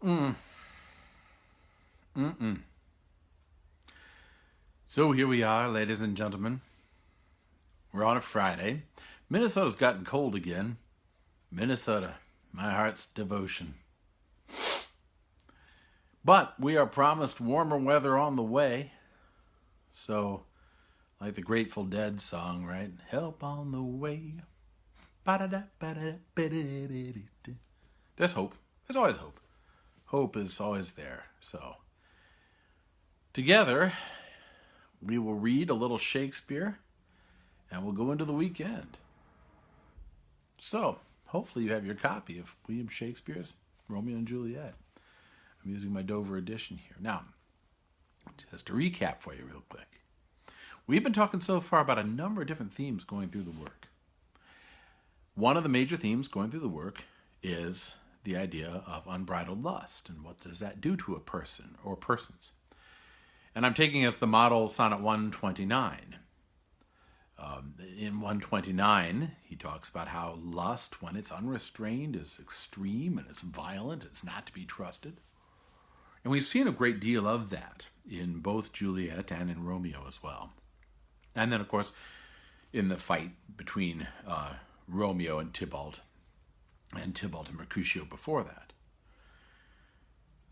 Mm. Mm-mm. So here we are, ladies and gentlemen. We're on a Friday. Minnesota's gotten cold again. Minnesota, my heart's devotion. But we are promised warmer weather on the way. So, like the Grateful Dead song, right? Help on the way. There's hope. There's always hope. Hope is always there. So, together, we will read a little Shakespeare and we'll go into the weekend. So, hopefully you have your copy of William Shakespeare's Romeo and Juliet. I'm using my Dover edition here. Now, just to recap for you real quick. We've been talking so far about a number of different themes going through the work. One of the major themes going through the work is the idea of unbridled lust, and what does that do to a person or persons. And I'm taking as the model Sonnet 129. In 129, he talks about how lust, when it's unrestrained, is extreme and it's violent. It's not to be trusted. And we've seen a great deal of that in both Juliet and in Romeo as well. And then, of course, in the fight between Romeo and Tybalt and Mercutio before that.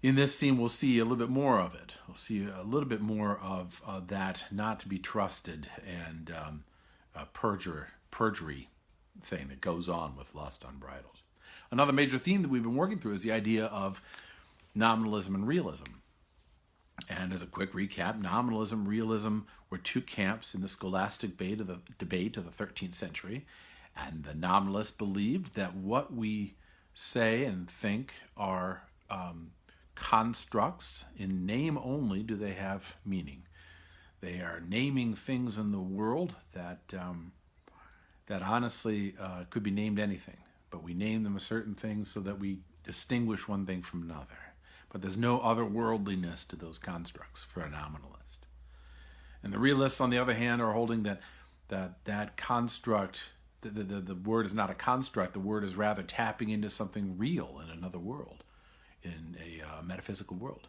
In this scene, we'll see a little bit more of it. We'll see a little bit more of that not to be trusted and perjury thing that goes on with lust unbridled. Another major theme that we've been working through is the idea of nominalism and realism. And as a quick recap, nominalism, realism were two camps in the scholastic debate of the 13th century. And the nominalists believed that what we say and think are constructs. In name only do they have meaning. They are naming things in the world that honestly could be named anything. But we name them a certain thing so that we distinguish one thing from another. But there's no otherworldliness to those constructs for a nominalist. And the realists, on the other hand, are holding that construct, the word is not a construct, the word is rather tapping into something real in another world, in a metaphysical world.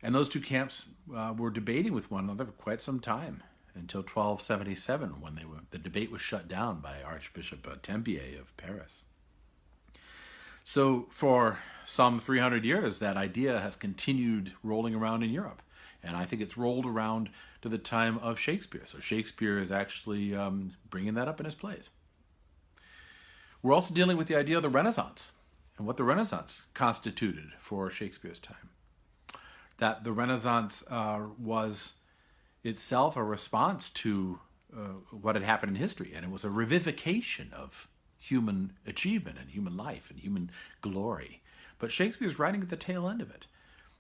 And those two camps were debating with one another for quite some time, until 1277, when the debate was shut down by Archbishop Tempier of Paris. So for some 300 years, that idea has continued rolling around in Europe. And I think it's rolled around to the time of Shakespeare. So Shakespeare is actually bringing that up in his plays. We're also dealing with the idea of the Renaissance and what the Renaissance constituted for Shakespeare's time. That the Renaissance was itself a response to what had happened in history. And it was a revivification of human achievement and human life and human glory. But Shakespeare's writing at the tail end of it.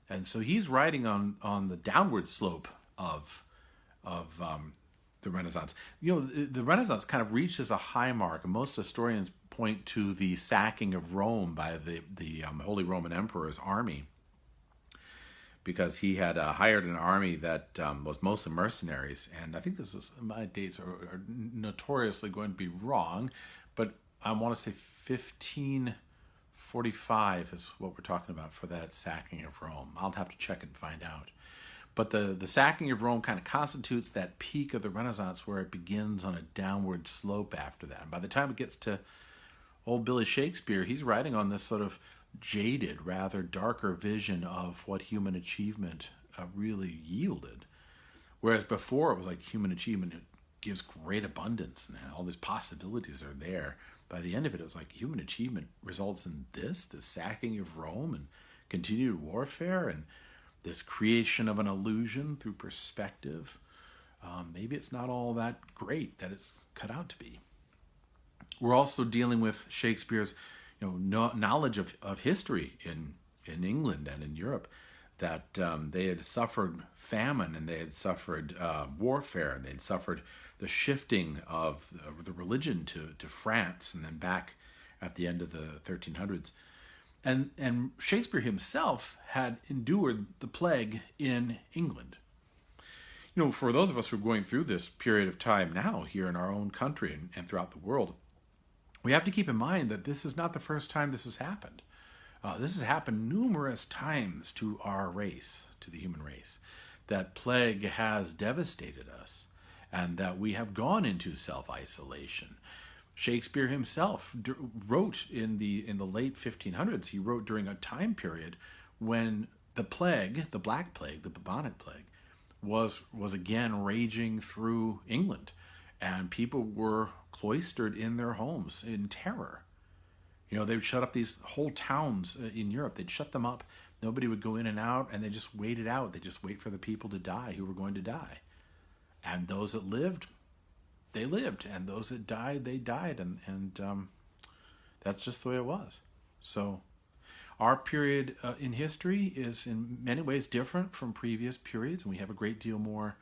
And so he's writing on the downward slope of the Renaissance. You know, the Renaissance kind of reaches a high mark, and most historians point to the sacking of Rome by the Holy Roman Emperor's army, because he had hired an army that was mostly mercenaries. And I think my dates are notoriously going to be wrong, but I want to say 1545 is what we're talking about for that sacking of Rome. I'll have to check and find out. But the sacking of Rome kind of constitutes that peak of the Renaissance where it begins on a downward slope after that. And by the time it gets to old Billy Shakespeare, he's writing on this sort of jaded, rather darker vision of what human achievement really yielded. Whereas before it was like human achievement gives great abundance and all these possibilities are there. By the end of it, it was like human achievement results in the sacking of Rome and continued warfare and this creation of an illusion through perspective. Maybe it's not all that great that it's cut out to be. We're also dealing with Shakespeare's knowledge of history in England and in Europe, that they had suffered famine and they had suffered warfare and they'd suffered the shifting of the religion to France and then back at the end of the 1300s. And Shakespeare himself had endured the plague in England. You know, for those of us who are going through this period of time now here in our own country and throughout the world, we have to keep in mind that this is not the first time this has happened. This has happened numerous times to our race, to the human race, that plague has devastated us and that we have gone into self-isolation. Shakespeare himself wrote in the late 1500s, he wrote during a time period when the plague, the Black Plague, the bubonic plague, was again raging through England, and people were cloistered in their homes in terror. You know, they would shut up these whole towns in Europe. They'd shut them up. Nobody would go in and out, and they just waited out. They just wait for the people to die who were going to die. And those that lived, they lived. And those that died, they died. And that's just the way it was. So our period in history is in many ways different from previous periods. And we have a great deal more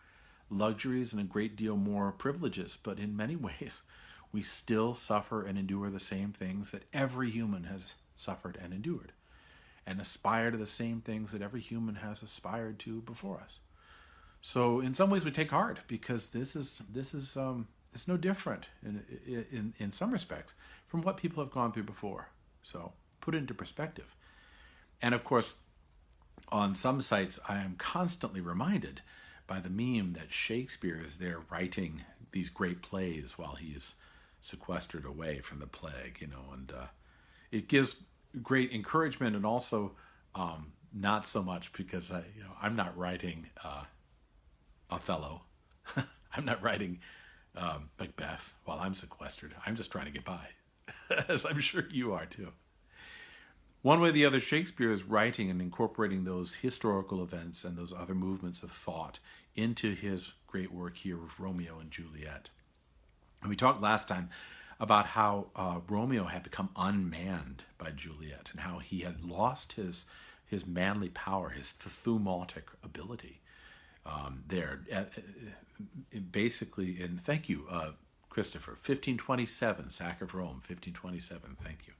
luxuries and a great deal more privileges. But in many ways, we still suffer and endure the same things that every human has suffered and endured, and aspire to the same things that every human has aspired to before us. So in some ways we take heart, because this is it's no different in some respects from what people have gone through before. So put it into perspective. And of course, on some sites I am constantly reminded by the meme that Shakespeare is there writing these great plays while he is sequestered away from the plague, you know, and it gives great encouragement, and also not so much because I'm not writing Othello, I'm not writing Macbeth while I'm sequestered. I'm just trying to get by, as I'm sure you are too. One way or the other, Shakespeare is writing and incorporating those historical events and those other movements of thought into his great work here of Romeo and Juliet. And we talked last time about how Romeo had become unmanned by Juliet, and how he had lost his manly power, his thaumatic ability there. Basically, thank you, Christopher, 1527, sack of Rome, 1527, thank you.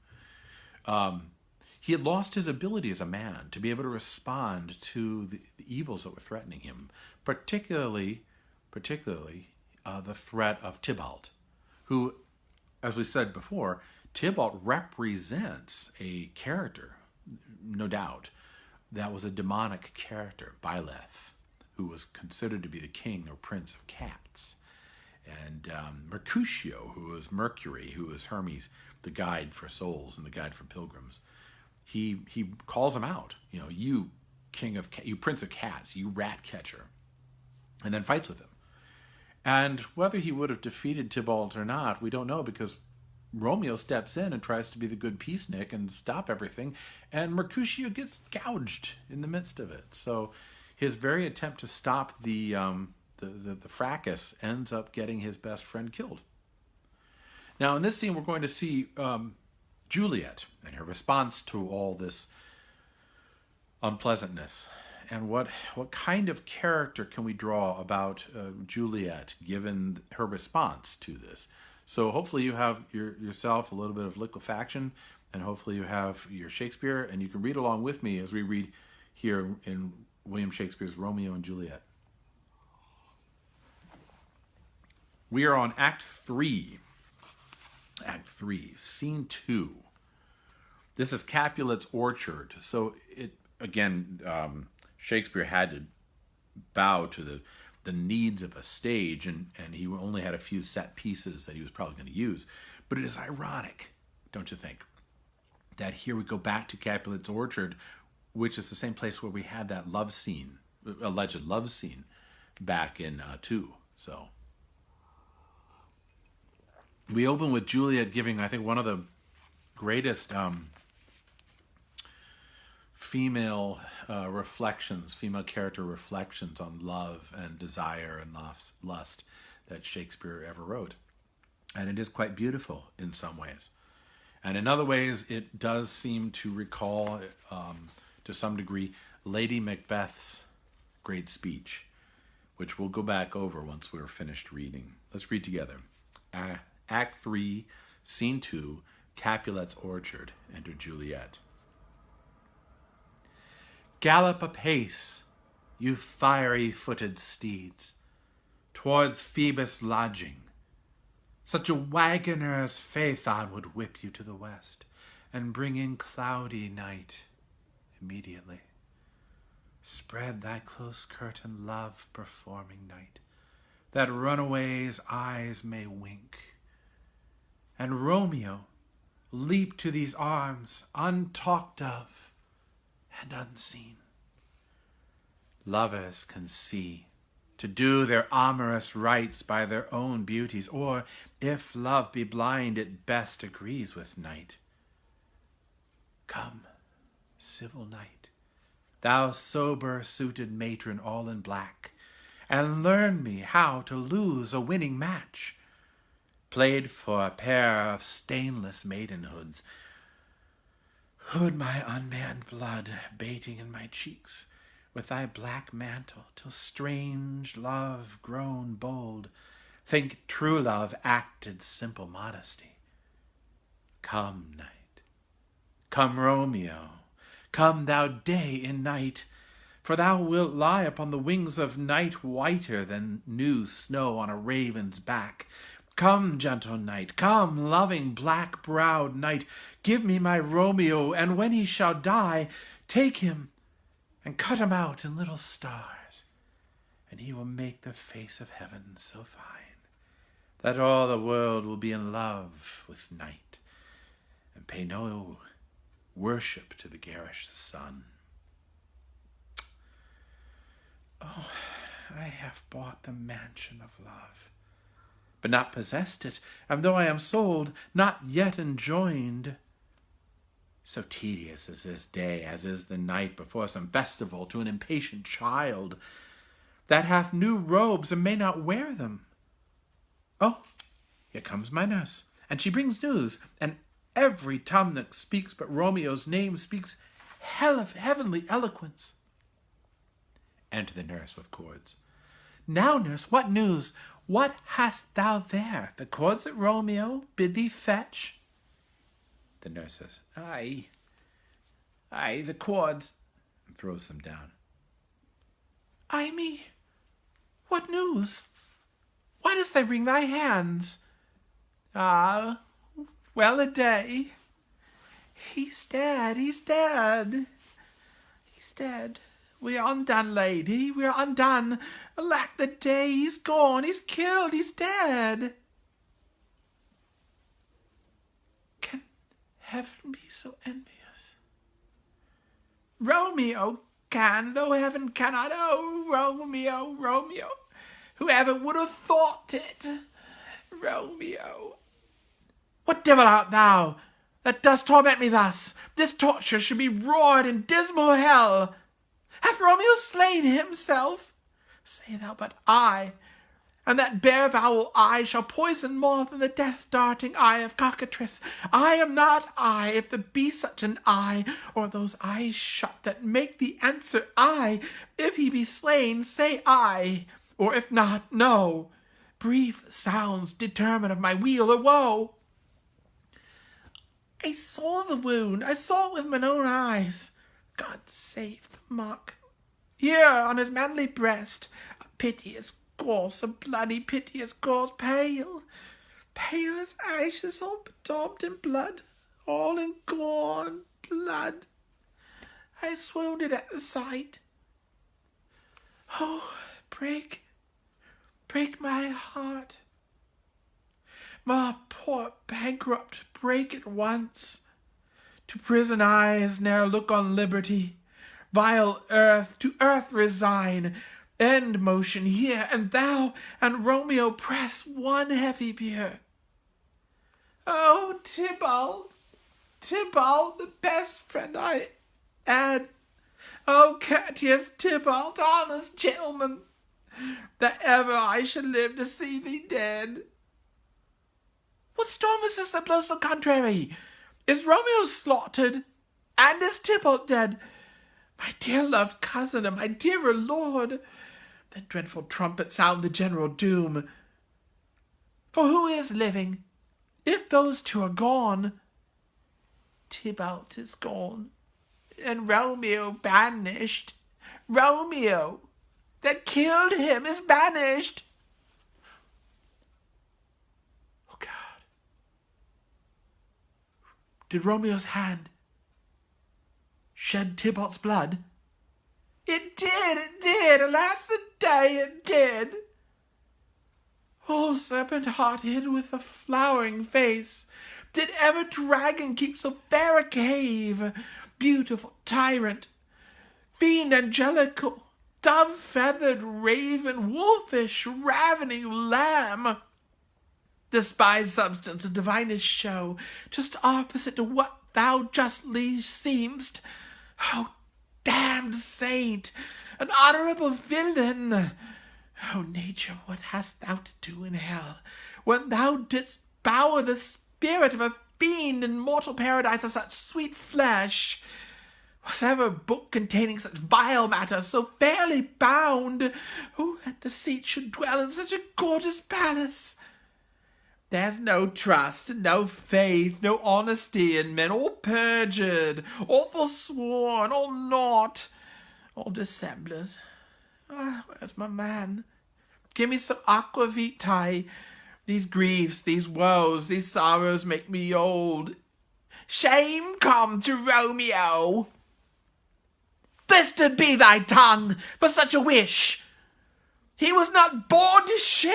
He had lost his ability as a man to be able to respond to the evils that were threatening him, particularly the threat of Tybalt, who, as we said before, Tybalt represents a character, no doubt, that was a demonic character, Byleth, who was considered to be the king or prince of cats. And Mercutio, who was Mercury, who was Hermes, the guide for souls and the guide for pilgrims. He calls him out, you you prince of cats, you rat catcher, and then fights with him. And whether he would have defeated Tybalt or not, we don't know, because Romeo steps in and tries to be the good peacenik and stop everything, and Mercutio gets gouged in the midst of it. So his very attempt to stop the fracas ends up getting his best friend killed. Now, in this scene, we're going to see Juliet and her response to all this unpleasantness. And what kind of character can we draw about Juliet given her response to this? So hopefully you have yourself a little bit of liquefaction, and hopefully you have your Shakespeare, and you can read along with me as we read here in William Shakespeare's Romeo and Juliet. We are on Act 3. Act 3, Scene 2. This is Capulet's orchard. So Shakespeare had to bow to the needs of a stage, and he only had a few set pieces that he was probably going to use. But it is ironic, don't you think, that here we go back to Capulet's orchard, which is the same place where we had that love scene, alleged love scene, back in 2. So we open with Juliet giving, I think, one of the greatest female character reflections on love and desire and lust that Shakespeare ever wrote. And it is quite beautiful in some ways. And in other ways, it does seem to recall, to some degree, Lady Macbeth's great speech, which we'll go back over once we're finished reading. Let's read together. Act 3, Scene 2, Capulet's orchard. Enter Juliet. Gallop apace, you fiery-footed steeds, towards Phoebus' lodging. Such a wagoner as Phaethon would whip you to the west, and bring in cloudy night immediately. Spread thy close curtain, love performing night, that runaway's eyes may wink, and Romeo leap to these arms, untalked of and unseen. Lovers can see, to do their amorous rites by their own beauties, or, if love be blind, it best agrees with night. Come, civil night, thou sober-suited matron all in black, and learn me how to lose a winning match, played for a pair of stainless maidenhoods. Hood my unmanned blood, bating in my cheeks, with thy black mantle, till strange love grown bold think true love acted simple modesty. Come, night, come, Romeo, come thou day in night, for thou wilt lie upon the wings of night whiter than new snow on a raven's back. Come, gentle night, come, loving black-browed night, give me my Romeo, and when he shall die, take him and cut him out in little stars, and he will make the face of heaven so fine that all the world will be in love with night, and pay no worship to the garish sun. Oh, I have bought the mansion of love, but not possessed it, and though I am sold, not yet enjoined. So tedious is this day, as is the night before some festival to an impatient child, that hath new robes and may not wear them. Oh, here comes my nurse, and she brings news, and every tongue that speaks but Romeo's name speaks heavenly eloquence. Enter the nurse with cords. Now, nurse, what news? What hast thou there? The cords that Romeo bid thee fetch? The nurse says, Aye, the cords, and throws them down. Ay me, what news? Why dost thou wring thy hands? Ah, well a day. He's dead. We are undone, lady, we are undone. Alack the day, he's gone, he's killed, he's dead. Can heaven be so envious? Romeo can, though heaven cannot. Oh, Romeo, whoever would have thought it? Romeo. What devil art thou, that dost torment me thus? This torture should be roared in dismal hell. Hath Romeo slain himself? Say thou but I, and that bare foul eye shall poison more than the death-darting eye of cockatrice. I am not I, if there be such an eye, or those eyes shut that make the answer I. If he be slain, say I, or if not, no. Brief sounds determine of my weal or woe. I saw the wound, I saw it with mine own eyes. God save the mark. Here on his manly breast, a piteous course, a bloody piteous course, pale as ashes, all bedaubed in blood, all in gore and blood. I swooned at the sight. Oh, break my heart. My poor bankrupt, break at once. To prison eyes ne'er look on liberty. Vile earth, to earth resign. End motion here, and thou and Romeo press one heavy bier. Oh, Tybalt, the best friend I had. Oh, courteous Tybalt, honest gentleman, that ever I should live to see thee dead. What storm is this that blows so contrary? Is Romeo slaughtered, and is Tybalt dead? My dear loved cousin, and my dearer lord, the dreadful trumpet sound the general doom. For who is living, if those two are gone? Tybalt is gone, and Romeo banished. Romeo, that killed him, is banished. Oh, God. Did Romeo's hand shed Tybalt's blood? It did, alas the day it did. Oh, serpent-hearted with a flowering face, did ever dragon keep so fair a cave? Beautiful tyrant, fiend angelical, dove-feathered raven, wolfish, ravening lamb, despised substance of divinest show, just opposite to what thou justly seemst. Oh, damned saint, an honourable villain! Oh, nature, what hast thou to do in hell, when thou didst bower the spirit of a fiend in mortal paradise of such sweet flesh? Was ever book containing such vile matter so fairly bound? Who that deceit should dwell in such a gorgeous palace? There's no trust, no faith, no honesty in men, all perjured, all forsworn, all naught, all dissemblers. Ah, where's my man? Give me some aqua vitae. These griefs, these woes, these sorrows make me old. Shame come to Romeo! Blistered be thy tongue for such a wish! He was not born to shame.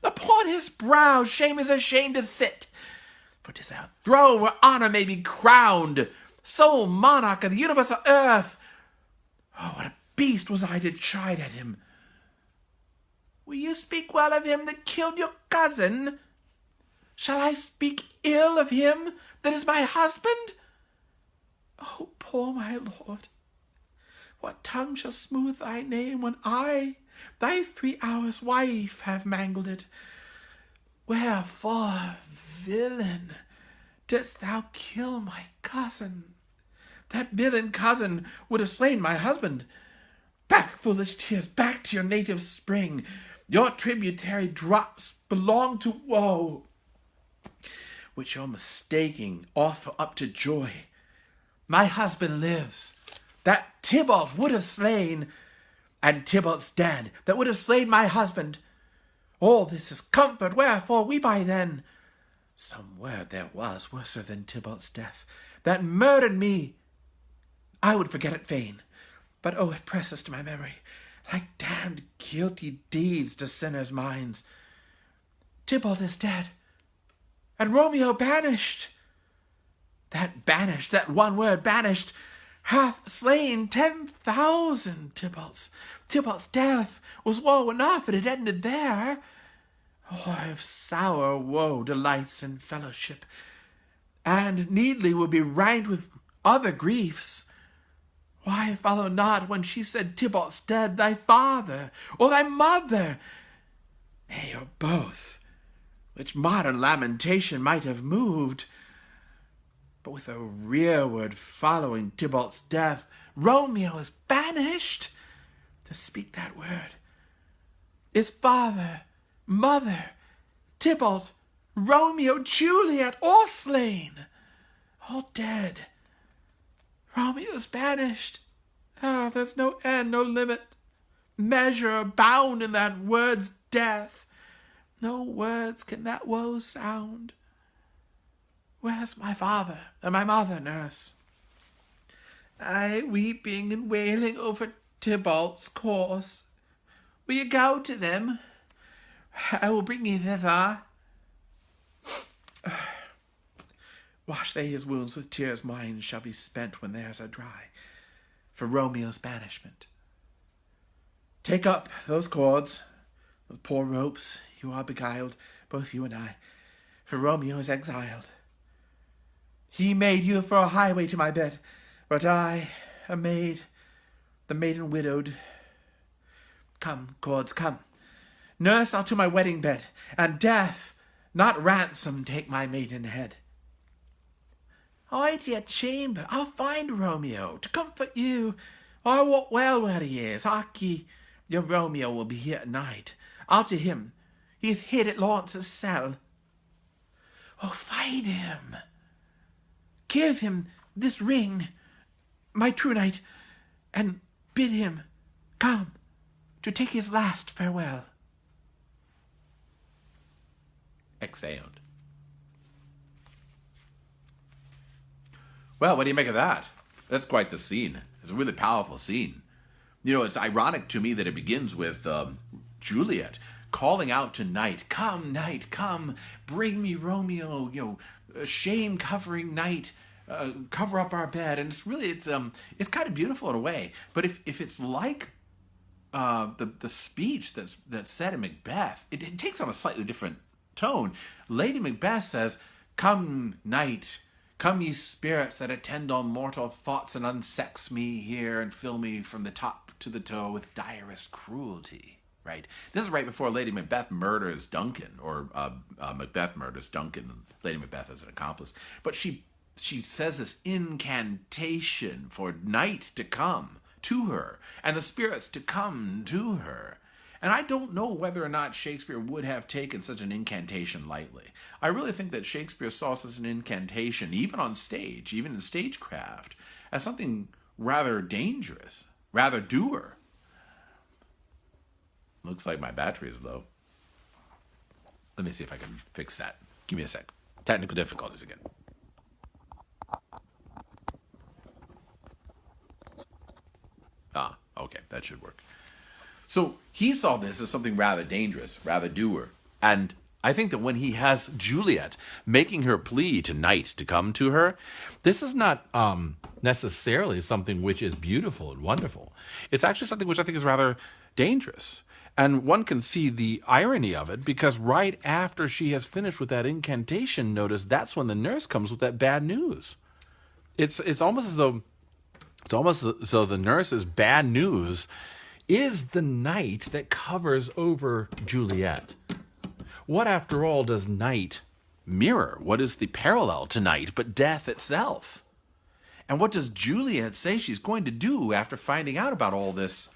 Upon his brow shame is ashamed to sit. For 'tis our throne where honour may be crowned, sole monarch of the universal earth. Oh, what a beast was I to chide at him! Will you speak well of him that killed your cousin? Shall I speak ill of him that is my husband? Oh, poor my lord, what tongue shall smooth thy name when I, thy 3 hours' wife, have mangled it? Wherefore, villain, didst thou kill my cousin? That villain cousin would have slain my husband. Back, foolish tears, back to your native spring. Your tributary drops belong to woe, which your mistaking offer up to joy. My husband lives, that Tybalt would have slain, and Tybalt's dead, that would have slain my husband. All this is comfort, wherefore weep I then? Some word there was worser than Tybalt's death, that murdered me. I would forget it fain, but oh, it presses to my memory, like damned guilty deeds to sinners' minds. Tybalt is dead, and Romeo banished. That banished, that one word banished, hath slain 10,000 Tybalts. Tybalt's death was woe enough, and it ended there. Oh, if sour woe delights in fellowship, and needly will be ranked with other griefs, why follow not, when she said Tybalt's dead, thy father, or thy mother, nay, or both, which modern lamentation might have moved? But with a rearward following Tybalt's death, Romeo is banished. To speak that word, is father, mother, Tybalt, Romeo, Juliet, all slain, all dead. Romeo's banished. Ah, there's no end, no limit, measure or bound in that word's death. No words can that woe sound. Where's my father and my mother, nurse? I weeping and wailing over Tybalt's corse. Will you go to them? I will bring you thither. Wash they his wounds with tears, mine shall be spent when theirs are dry, for Romeo's banishment. Take up those cords, those poor ropes, you are beguiled, both you and I, for Romeo is exiled. He made you for a highway to my bed, but I, a maid, the maiden widowed. Come, cords, come. Nurse, I'll to my wedding bed, and death, not ransom, take my maiden head. I to your chamber, I'll find Romeo, to comfort you. I wot well where he is. Hark ye, your Romeo will be here at night. I'll to him. He is hid at Launce's cell. Oh, find him. Give him this ring, my true knight, and bid him come to take his last farewell. Exeunt. Well, what do you make of that? That's quite the scene. It's a really powerful scene. You know, it's ironic to me that it begins with Juliet calling out to night, come, bring me Romeo, shame covering night, cover up our bed. And it's kind of beautiful in a way. But if it's like the speech that's said in Macbeth, it takes on a slightly different tone. Lady Macbeth says, "Come, night, come ye spirits that attend on mortal thoughts and unsex me here and fill me from the top to the toe with direst cruelty." Right? This is right before Lady Macbeth murders Duncan, or Macbeth murders Duncan, and Lady Macbeth as an accomplice. But she says this incantation for night to come to her and the spirits to come to her. And I don't know whether or not Shakespeare would have taken such an incantation lightly. I really think that Shakespeare saw such an incantation, even on stage, even in stagecraft, as something rather dangerous, rather dour. Looks like my battery is low. Let me see if I can fix that. Give me a sec. Technical difficulties again. Okay, that should work. So he saw this as something rather dangerous, rather dour. And I think that when he has Juliet making her plea to night to come to her, this is not necessarily something which is beautiful and wonderful. It's actually something which I think is rather dangerous. And one can see the irony of it, because right after she has finished with that incantation, notice that's when the nurse comes with that bad news. It's almost as though the nurse's bad news is the night that covers over Juliet. What, after all, does night mirror? What is the parallel to night but death itself? And what does Juliet say she's going to do after finding out about all this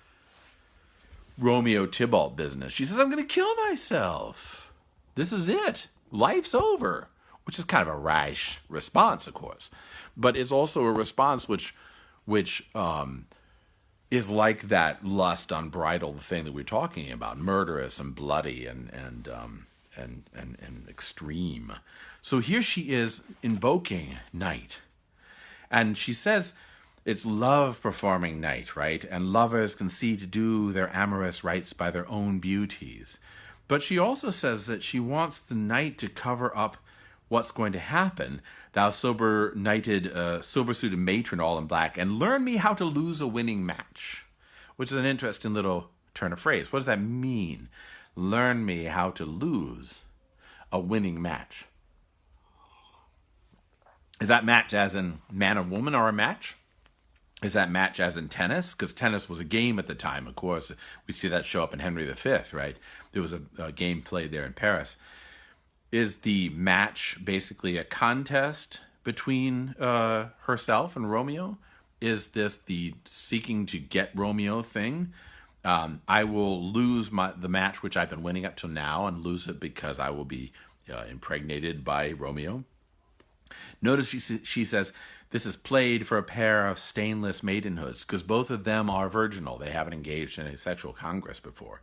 Romeo Tybalt business? She says, "I'm going to kill myself. This is it. Life's over." Which is kind of a rash response, of course. But it's also a response which is like that lust unbridled thing that we're talking about, murderous and bloody and extreme. So here she is invoking night. And she says it's love performing night, right? And lovers can see to do their amorous rites by their own beauties. But she also says that she wants the night to cover up what's going to happen. "Thou sober-suited matron all in black, and learn me how to lose a winning match." Which is an interesting little turn of phrase. What does that mean? Learn me how to lose a winning match. Is that match as in man and woman are a match? Is that match as in tennis? Because tennis was a game at the time, of course. We see that show up in Henry V, right? There was a game played there in Paris. Is the match basically a contest between herself and Romeo? Is this the seeking to get Romeo thing? I will lose the match which I've been winning up till now, and lose it because I will be impregnated by Romeo. Notice she says, this is played for a pair of stainless maidenhoods, because both of them are virginal. They haven't engaged in a sexual congress before.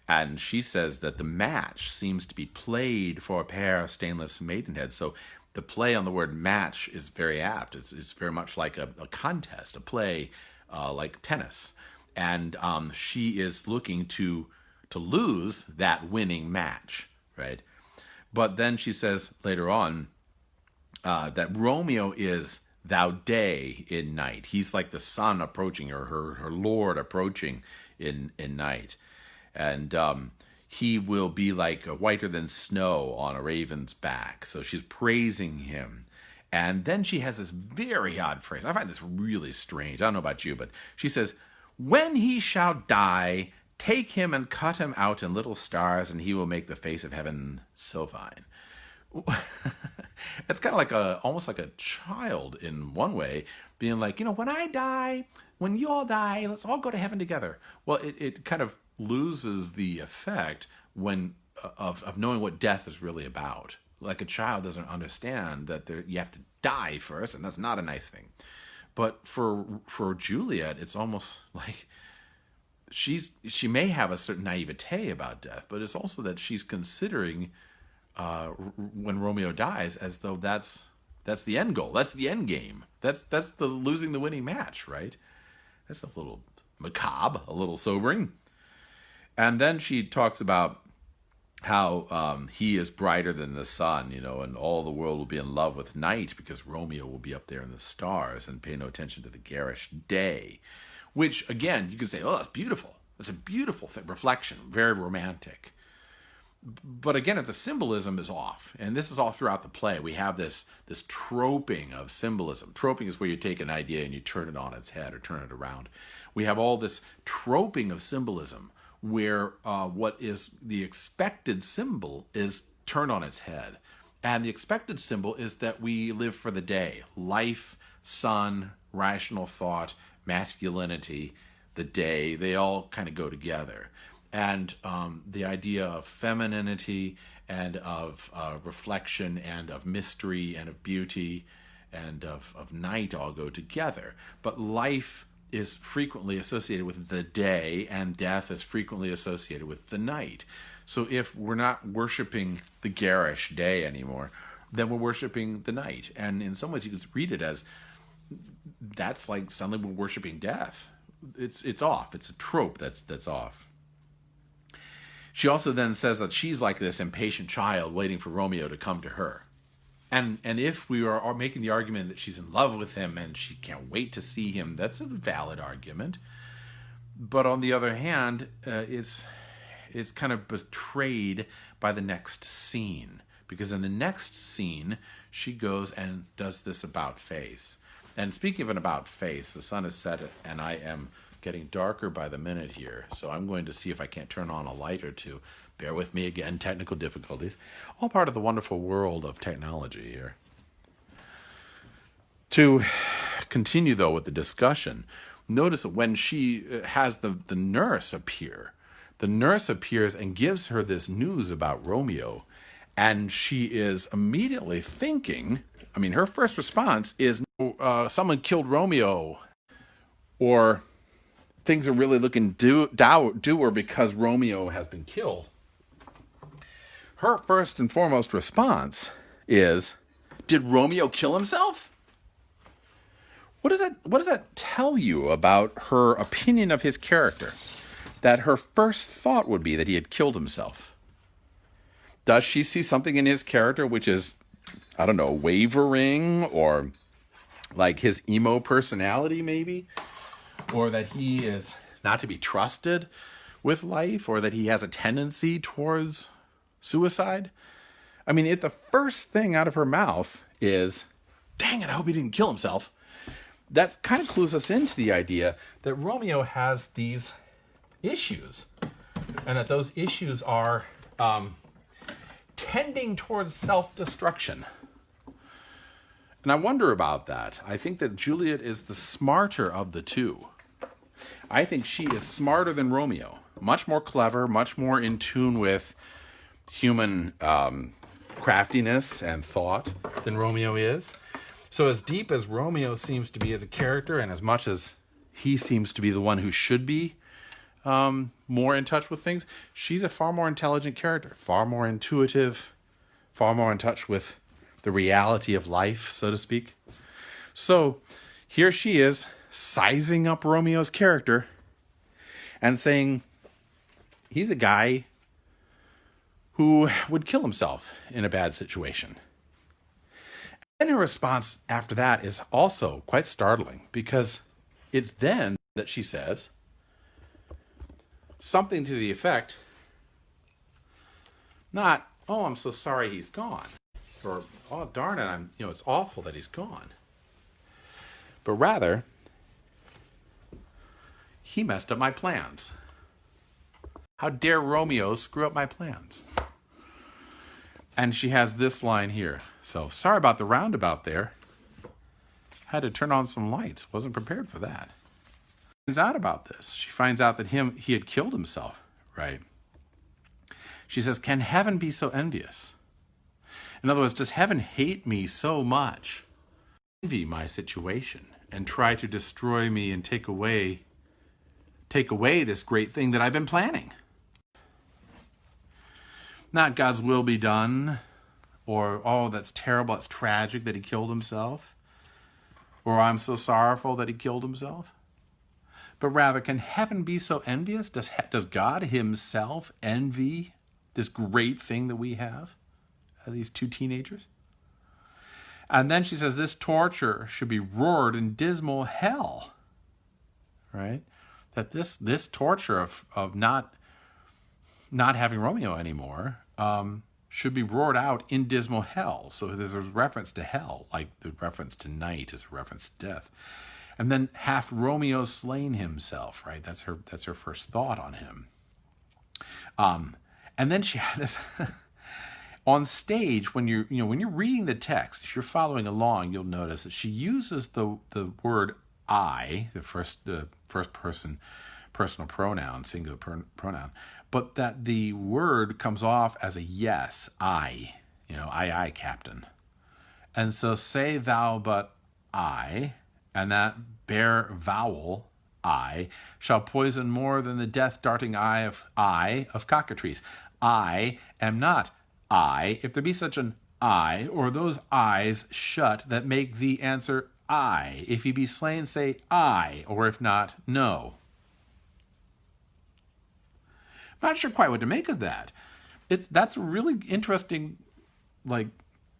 And she says that the match seems to be played for a pair of stainless maidenheads. So the play on the word match is very apt. It's very much like a contest, a play like tennis. And she is looking to lose that winning match, right? But then she says later on that Romeo is thou day in night. He's like the sun approaching, or her lord approaching in night. And he will be like whiter than snow on a raven's back. So she's praising him. And then she has this very odd phrase. I find this really strange. I don't know about you, but she says, "When he shall die, take him and cut him out in little stars, and he will make the face of heaven so fine." It's kind of like almost like a child in one way, being like, when I die, when you all die, let's all go to heaven together. Well, it kind of loses the effect of knowing what death is really about. Like a child doesn't understand that you have to die first, and that's not a nice thing. But for Juliet, it's almost like she may have a certain naivete about death, but it's also that she's considering when Romeo dies as though that's That's the end goal. That's the end game. That's the losing the winning match, right? That's a little macabre, a little sobering. And then she talks about how he is brighter than the sun, and all the world will be in love with night because Romeo will be up there in the stars and pay no attention to the garish day. Which, again, you could say, oh, that's beautiful. It's a beautiful reflection, very romantic. But again, the symbolism is off. And this is all throughout the play. We have this troping of symbolism. Troping is where you take an idea and you turn it on its head or turn it around. We have all this troping of symbolism where what is the expected symbol is turned on its head. And the expected symbol is that we live for the day. Life, sun, rational thought, masculinity, the day, they all kind of go together. And the idea of femininity and of reflection and of mystery and of beauty and of night all go together. But life is frequently associated with the day, and death is frequently associated with the night. So if we're not worshiping the garish day anymore, then we're worshiping the night. And in some ways you can read it as that's like suddenly we're worshiping death. It's off. It's a trope that's off. She also then says that she's like this impatient child waiting for Romeo to come to her. And if we are making the argument that she's in love with him and she can't wait to see him, that's a valid argument. But on the other hand, it's kind of betrayed by the next scene. Because in the next scene, she goes and does this about face. And speaking of an about face, the sun has set and I am getting darker by the minute here. So I'm going to see if I can't turn on a light or two. Bear with me again, technical difficulties. All part of the wonderful world of technology here. To continue, though, with the discussion, notice that when she has the nurse appear, the nurse appears and gives her this news about Romeo, and she is immediately thinking, her first response is, someone killed Romeo, or things are really looking dour because Romeo has been killed. Her first and foremost response is, did Romeo kill himself? What does that tell you about her opinion of his character? That her first thought would be that he had killed himself. Does she see something in his character which is, wavering, or like his emo personality maybe? Or that he is not to be trusted with life, or that he has a tendency towards suicide? The first thing out of her mouth is, dang it, I hope he didn't kill himself. That kind of clues us into the idea that Romeo has these issues, and that those issues are tending towards self-destruction. And I wonder about that. I think that Juliet is the smarter of the two. I think she is smarter than Romeo. Much more clever, much more in tune with human craftiness and thought than Romeo is. So as deep as Romeo seems to be as a character, and as much as he seems to be the one who should be more in touch with things, she's a far more intelligent character, far more intuitive, far more in touch with the reality of life, so to speak. So here she is, sizing up Romeo's character and saying he's a guy who would kill himself in a bad situation. And her response after that is also quite startling, because it's then that she says something to the effect, not, oh, I'm so sorry he's gone, or, oh, darn it, it's awful that he's gone. But rather, he messed up my plans. How dare Romeo screw up my plans? And she has this line here. So, sorry about the roundabout there. Had to turn on some lights. Wasn't prepared for that. Finds out about this. She finds out that he had killed himself, right? She says, can heaven be so envious? In other words, does heaven hate me so much? Envy my situation and try to destroy me and take away this great thing that I've been planning. Not God's will be done, or, oh, that's terrible, it's tragic that he killed himself, or I'm so sorrowful that he killed himself. But rather, can heaven be so envious? Does God himself envy this great thing that we have, these two teenagers? And then she says this torture should be roared in dismal hell, right? That this torture of not having Romeo anymore should be roared out in dismal hell. So there's a reference to hell, like the reference to night is a reference to death. And then hath Romeo slain himself, right? That's her first thought on him. And then she had this on stage when you're reading the text. If you're following along, you'll notice that she uses the word I, the first person personal pronoun, singular pronoun, but that the word comes off as a yes, I, I, captain. And so say thou but I, and that bare vowel, I, shall poison more than the death-darting eye of cockatrice. I am not I, if there be such an I, or those eyes shut that make thee answer I. If he be slain, say I, or if not, no. I'm not sure quite what to make of that. That's a really interesting,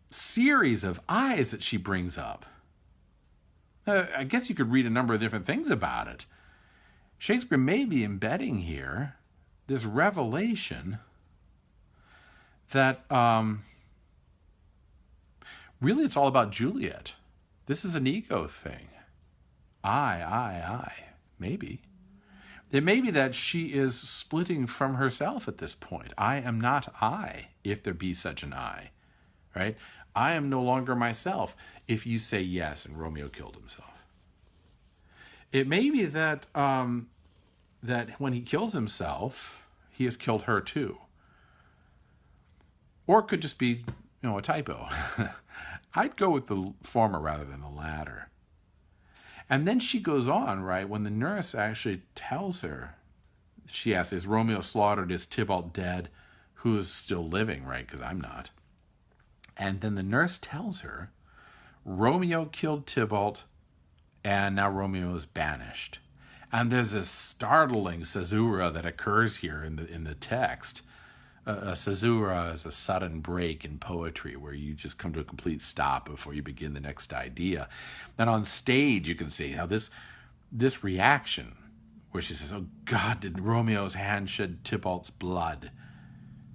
series of I's that she brings up. I guess you could read a number of different things about it. Shakespeare may be embedding here this revelation that really it's all about Juliet. This is an ego thing. I. Maybe. It may be that she is splitting from herself at this point. I am not I, if there be such an I, right? I am no longer myself if you say yes and Romeo killed himself. It may be that that when he kills himself, he has killed her too. Or it could just be, a typo. I'd go with the former rather than the latter. And then she goes on, right, when the nurse actually tells her, she asks, is Romeo slaughtered, is Tybalt dead? Who is still living, right, because I'm not. And then the nurse tells her, Romeo killed Tybalt, and now Romeo is banished. And there's this startling caesura that occurs here in the text. A caesura is a sudden break in poetry where you just come to a complete stop before you begin the next idea. And on stage, you can see how this reaction, where she says, oh God, did Romeo's hand shed Tybalt's blood?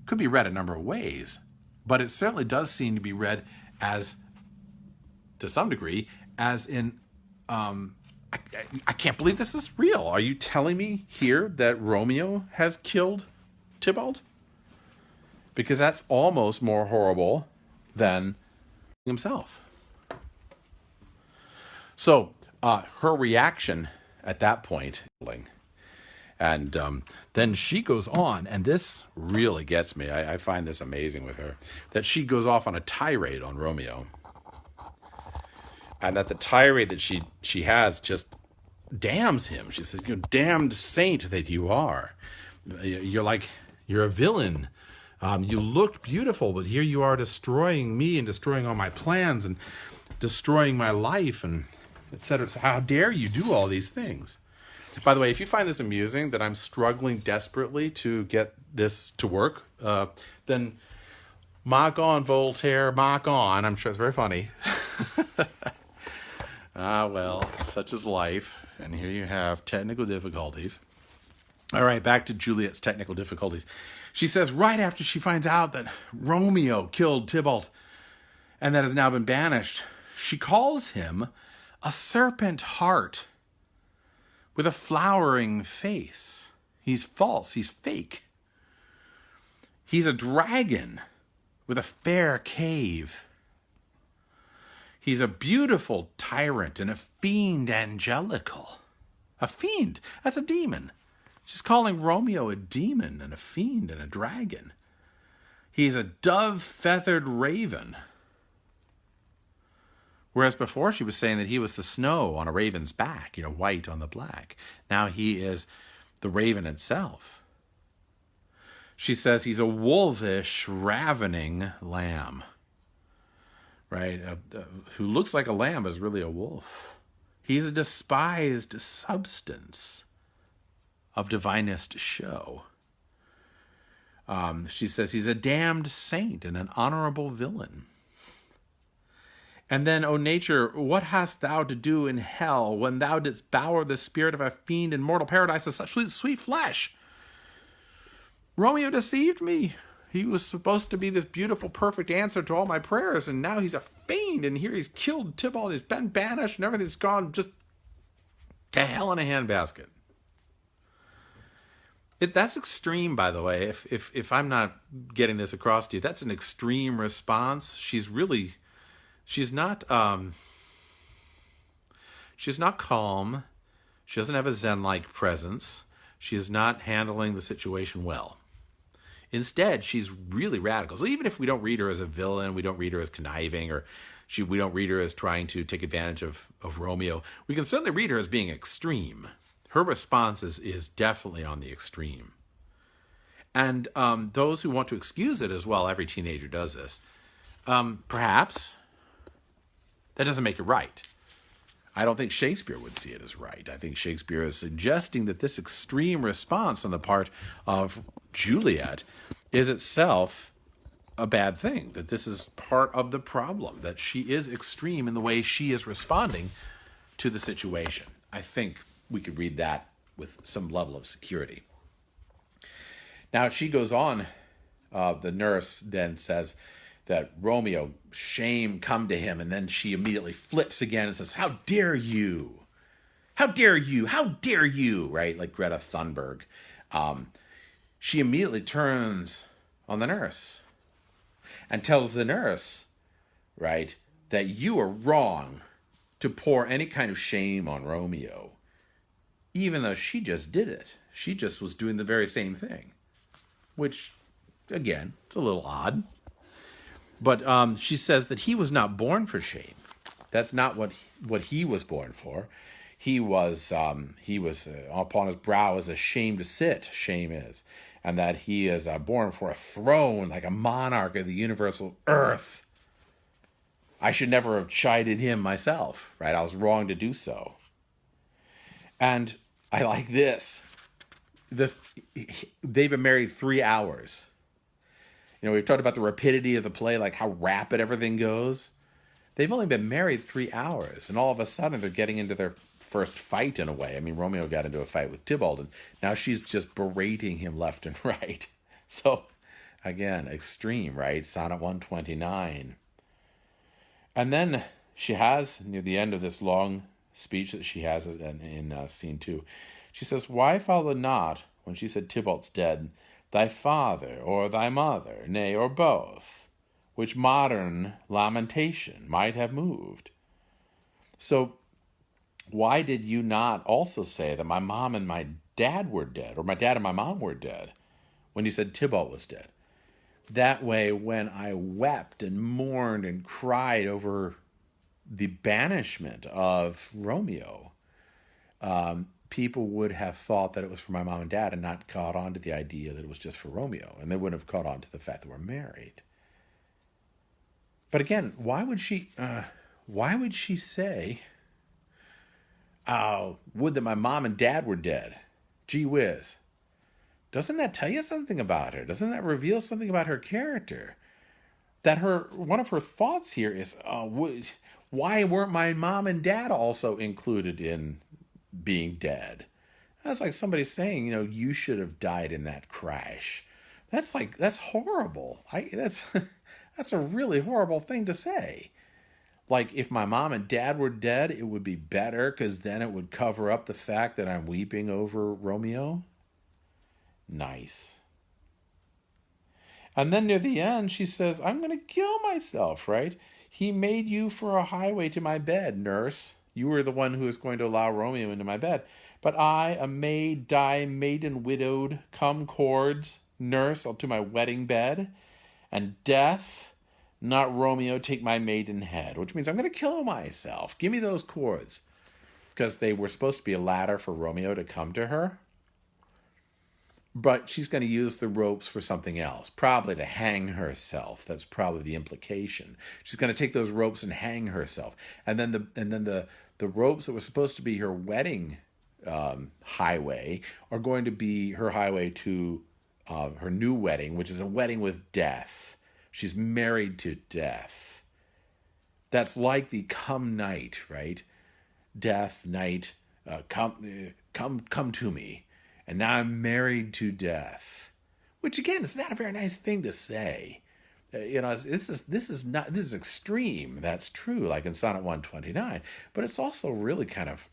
Could be read a number of ways, but it certainly does seem to be read as, to some degree, as in, I can't believe this is real. Are you telling me here that Romeo has killed Tybalt? Because that's almost more horrible than himself. So her reaction at that point, and then she goes on, and this really gets me. I find this amazing with her, that she goes off on a tirade on Romeo. And that the tirade that she has just damns him. She says, damned saint that you are. You're a villain. You looked beautiful, but here you are destroying me and destroying all my plans and destroying my life and etc. So how dare you do all these things? By the way, if you find this amusing, that I'm struggling desperately to get this to work, then mock on, Voltaire, mock on. I'm sure it's very funny. Well, such is life. And here you have technical difficulties. All right, back to Juliet's technical difficulties. She says right after she finds out that Romeo killed Tybalt and that has now been banished, she calls him a serpent heart with a flowering face. He's false. He's fake. He's a dragon with a fair cave. He's a beautiful tyrant and a fiend angelical. A fiend. That's a demon. She's calling Romeo a demon and a fiend and a dragon. He's a dove-feathered raven. Whereas before she was saying that he was the snow on a raven's back, white on the black. Now he is the raven itself. She says he's a wolvish, ravening lamb. right? Who looks like a lamb but is really a wolf. He's a despised substance of divinest show. She says he's a damned saint and an honorable villain. And then, O nature, what hast thou to do in hell when thou didst bower the spirit of a fiend in mortal paradise of such sweet flesh? Romeo deceived me. He was supposed to be this beautiful, perfect answer to all my prayers, and now he's a fiend, and here he's killed Tybalt, he's been banished, and everything's gone just to hell in a handbasket. That's extreme, by the way. If I'm not getting this across to you, that's an extreme response. She's not calm. She doesn't have a Zen-like presence. She is not handling the situation well. Instead, she's really radical. So even if we don't read her as a villain, we don't read her as conniving, or we don't read her as trying to take advantage of Romeo, we can certainly read her as being extreme. Her response is definitely on the extreme. And those who want to excuse it as well, every teenager does this, perhaps that doesn't make it right. I don't think Shakespeare would see it as right. I think Shakespeare is suggesting that this extreme response on the part of Juliet is itself a bad thing, that this is part of the problem, that she is extreme in the way she is responding to the situation. I think we could read that with some level of security. Now, she goes on, the nurse then says that Romeo, shame come to him, and then she immediately flips again and says, how dare you? How dare you? How dare you? Right? Like Greta Thunberg. She immediately turns on the nurse and tells the nurse, right, that you are wrong to pour any kind of shame on Romeo, even though she just did it. She just was doing the very same thing, which, again, it's a little odd. But she says that he was not born for shame. That's not what he was born for. He was upon his brow is a shame to sit, shame is. And that he is born for a throne, like a monarch of the universal earth. I should never have chided him myself, right? I was wrong to do so. And I like this. They've been married 3 hours. You know, we've talked about the rapidity of the play, like how rapid everything goes. They've only been married 3 hours, and all of a sudden they're getting into their first fight in a way. I mean, Romeo got into a fight with Tybalt, and now she's just berating him left and right. So, again, extreme, right? Sonnet 129. And then she has, near the end of this long speech that she has in scene 2, she says, why followed not, when she said Tybalt's dead, thy father or thy mother, nay, or both, which modern lamentation might have moved? So why did you not also say that my mom and my dad were dead, or my dad and my mom were dead, when you said Tybalt was dead? That way, when I wept and mourned and cried over the banishment of Romeo, people would have thought that it was for my mom and dad and not caught on to the idea that it was just for Romeo. And they wouldn't have caught on to the fact that we're married. But again, why would she say, oh, would that my mom and dad were dead? Gee whiz. Doesn't that tell you something about her? Doesn't that reveal something about her character? That one of her thoughts here is, why weren't my mom and dad also included in being dead? That's like somebody saying, you should have died in that crash. That's horrible. That's a really horrible thing to say. Like, if my mom and dad were dead, it would be better because then it would cover up the fact that I'm weeping over Romeo. Nice. And then near the end, she says, I'm going to kill myself, right? He made you for a highway to my bed, nurse. You were the one who was going to allow Romeo into my bed. But I, a maid, die maiden widowed, come cords, nurse, to my wedding bed. And death, not Romeo, take my maiden head. Which means I'm going to kill myself. Give me those cords. Because they were supposed to be a ladder for Romeo to come to her. but she's going to use the ropes for something else, probably to hang herself. That's probably the implication. She's going to take those ropes and hang herself, and then the ropes that were supposed to be her wedding highway are going to be her highway to her new wedding, which is a wedding with death. She's married to death. That's like the come night, right? Death, night, come to me. And now I'm married to death, which again is not a very nice thing to say. This is extreme. That's true, like in Sonnet 129, but it's also really kind of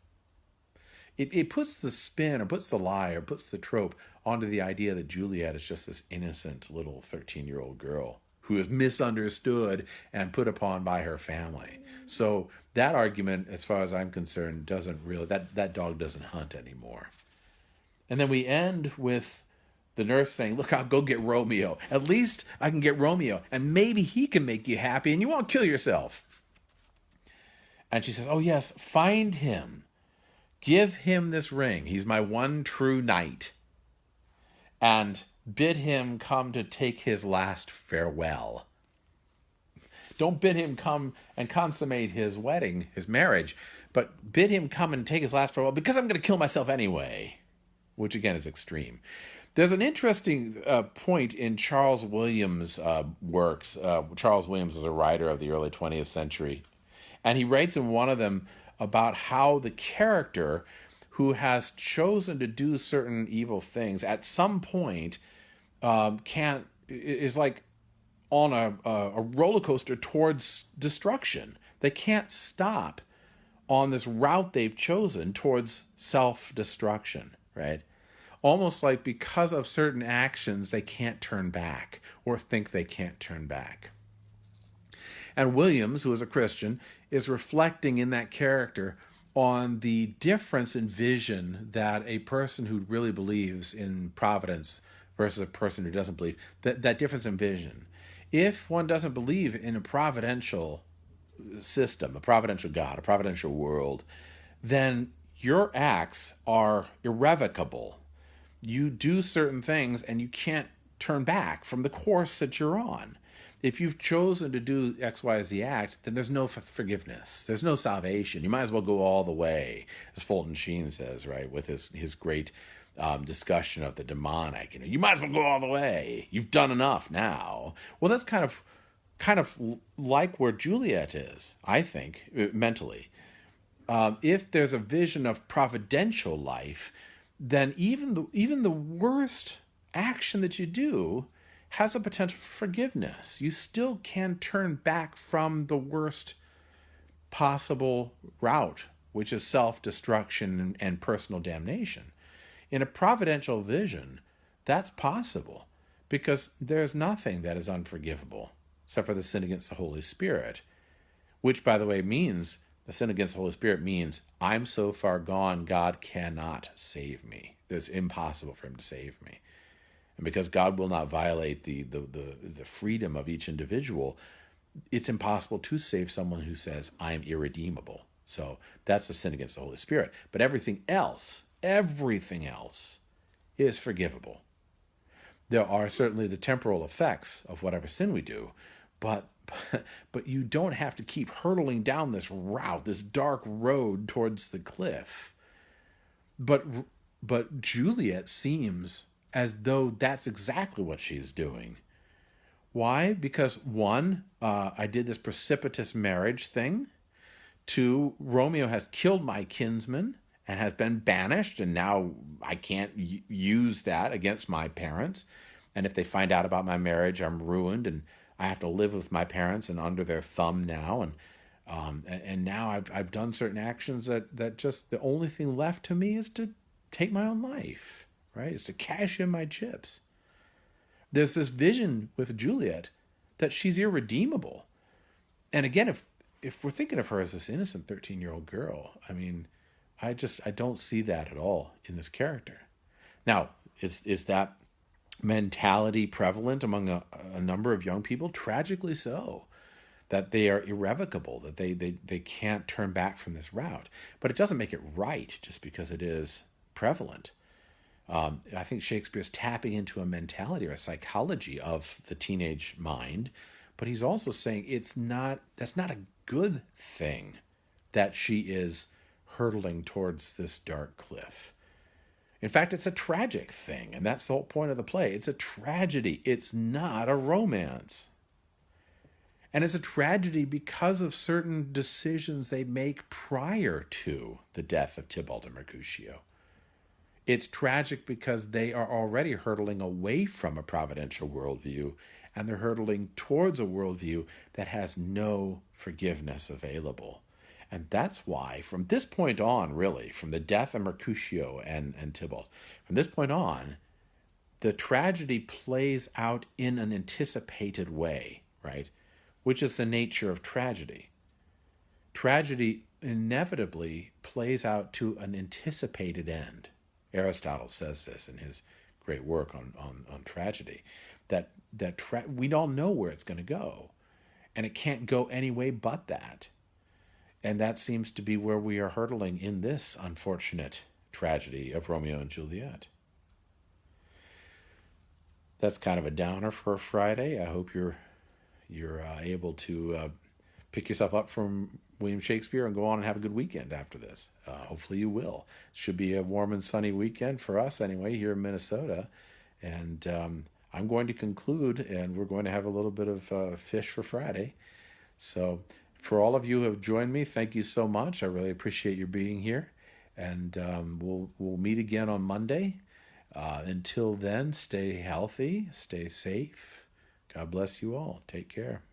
it puts the spin or puts the lie or puts the trope onto the idea that Juliet is just this innocent little 13-year-old girl who is misunderstood and put upon by her family. So that argument, as far as I'm concerned, doesn't really that dog doesn't hunt anymore. And then we end with the nurse saying, look, I'll go get Romeo. At least I can get Romeo, and maybe he can make you happy, and you won't kill yourself. And she says, oh, yes, find him. Give him this ring. He's my one true knight. And bid him come to take his last farewell. Don't bid him come and consummate his wedding, his marriage, but bid him come and take his last farewell because I'm going to kill myself anyway. Which again is extreme. There's an interesting point in Charles Williams' works. Charles Williams was a writer of the early 20th century. And he writes in one of them about how the character who has chosen to do certain evil things at some point is like on a roller coaster towards destruction. They can't stop on this route they've chosen towards self-destruction, right? Almost like because of certain actions, they can't turn back or think they can't turn back. And Williams, who is a Christian, is reflecting in that character on the difference in vision that a person who really believes in providence versus a person who doesn't believe, that difference in vision. If one doesn't believe in a providential system, a providential God, a providential world, then your acts are irrevocable. You do certain things and you can't turn back from the course that you're on. If you've chosen to do X, Y, Z act, then there's no forgiveness. There's no salvation. You might as well go all the way, as Fulton Sheen says, right, with his great discussion of the demonic. You might as well go all the way. You've done enough now. Well, that's kind of like where Juliet is, I think, mentally. If there's a vision of providential life, then even the worst action that you do has a potential for forgiveness. You still can turn back from the worst possible route, which is self-destruction and personal damnation. In a providential vision, that's possible because there's nothing that is unforgivable except for the sin against the Holy Spirit, which, by the way, means the sin against the Holy Spirit means I'm so far gone, God cannot save me. It's impossible for him to save me. And because God will not violate the freedom of each individual, it's impossible to save someone who says, I'm irredeemable. So that's the sin against the Holy Spirit. But everything else is forgivable. There are certainly the temporal effects of whatever sin we do, but you don't have to keep hurtling down this route, this dark road towards the cliff. But Juliet seems as though that's exactly what she's doing. Why? Because one, I did this precipitous marriage thing. Two, Romeo has killed my kinsman and has been banished, and now I can't use that against my parents. And if they find out about my marriage, I'm ruined, and I have to live with my parents and under their thumb now. And now I've done certain actions that just the only thing left to me is to take my own life, right? Is to cash in my chips. There's this vision with Juliet that she's irredeemable. And again, if we're thinking of her as this innocent 13-year-old girl, I mean, I don't see that at all in this character. Now, is that mentality prevalent among a number of young people? Tragically so, that they are irrevocable, that they can't turn back from this route. But it doesn't make it right just because it is prevalent. I think Shakespeare's tapping into a mentality or a psychology of the teenage mind, but he's also saying that's not a good thing that she is hurtling towards this dark cliff. In fact, it's a tragic thing, and that's the whole point of the play. It's a tragedy. It's not a romance. And it's a tragedy because of certain decisions they make prior to the death of Tybalt and Mercutio. It's tragic because they are already hurtling away from a providential worldview, and they're hurtling towards a worldview that has no forgiveness available. And that's why, from this point on, really, from the death of Mercutio and Tybalt, from this point on, the tragedy plays out in an anticipated way, right? Which is the nature of tragedy. Tragedy inevitably plays out to an anticipated end. Aristotle says this in his great work on tragedy, that we all know where it's going to go, and it can't go any way but that. And that seems to be where we are hurtling in this unfortunate tragedy of Romeo and Juliet. That's kind of a downer for a Friday. I hope you're able to pick yourself up from William Shakespeare and go on and have a good weekend after this. Hopefully you will. It should be a warm and sunny weekend for us anyway here in Minnesota. And I'm going to conclude, and we're going to have a little bit of fish for Friday. So for all of you who have joined me, thank you so much. I really appreciate your being here. And we'll meet again on Monday. Until then, stay healthy, stay safe. God bless you all. Take care.